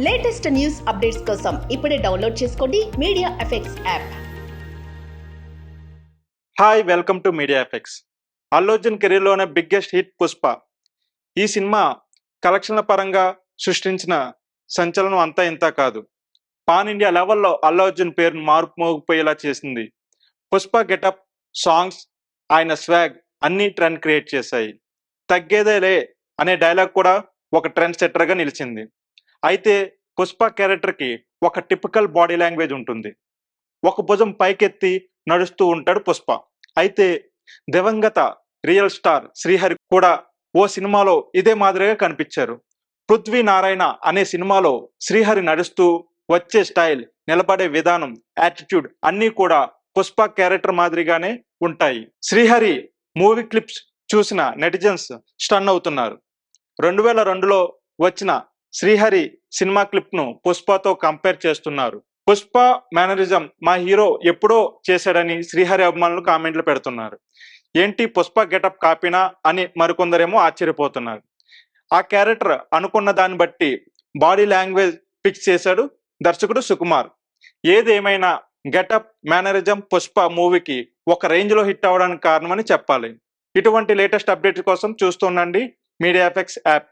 Latest news updates కోసం ఇప్పుడే download చేసుకోండి media effects app. Hi, welcome to media effects. Allu Arjun కెరీర్లోనే బిగ్గెస్ట్ హిట్ పుష్ప. ఈ సినిమా కలెక్షన్ల పరంగా సృష్టించిన సంచలనం అంతా ఇంత కాదు. పాన్ ఇండియా లెవెల్లో అల్లు అర్జున్ పేరును మార్పు మోగిపోయేలా చేసింది. పుష్ప గెటప్, సాంగ్స్, ఆయన స్వాగ్ అన్నీ ట్రెండ్ క్రియేట్ చేశాయి. తగ్గేదేలే అనే డైలాగ్ కూడా ఒక ట్రెండ్ సెట్టర్గా నిలిచింది. అయితే పుష్ప క్యారెక్టర్కి ఒక టిపికల్ బాడీ లాంగ్వేజ్ ఉంటుంది. ఒక భుజం పైకెత్తి నడుస్తూ ఉంటాడు పుష్ప. అయితే దివంగత రియల్ స్టార్ శ్రీహరి కూడా ఓ సినిమాలో ఇదే మాదిరిగా కనిపించారు. పృథ్వీ నారాయణ అనే సినిమాలో శ్రీహరి నడుస్తూ వచ్చే స్టైల్, నిలబడే విధానం, యాటిట్యూడ్ అన్నీ కూడా పుష్ప క్యారెక్టర్ మాదిరిగానే ఉంటాయి. శ్రీహరి మూవీ క్లిప్స్ చూసిన నెటిజన్స్ స్టన్ అవుతున్నారు. 2002లో వచ్చిన శ్రీహరి సినిమా క్లిప్ ను పుష్పతో కంపేర్ చేస్తున్నారు. పుష్ప మేనరిజం మా హీరో ఎప్పుడో చేశాడని శ్రీహరి అభిమానులు కామెంట్లు పెడుతున్నారు. ఏంటి పుష్ప గెటప్ కాపీనా అని మరికొందరేమో ఆశ్చర్యపోతున్నారు. ఆ క్యారెక్టర్ అనుకున్న దాన్ని బట్టి బాడీ లాంగ్వేజ్ ఫిక్స్ చేశాడు దర్శకుడు సుకుమార్. ఏదేమైనా గెటప్, మేనరిజం పుష్ప మూవీకి ఒక రేంజ్ లో హిట్ అవడానికి కారణమని చెప్పాలి. ఇటువంటి లేటెస్ట్ అప్డేట్స్ కోసం చూస్తుండండి మీడియా ఎఫెక్ట్స్ యాప్.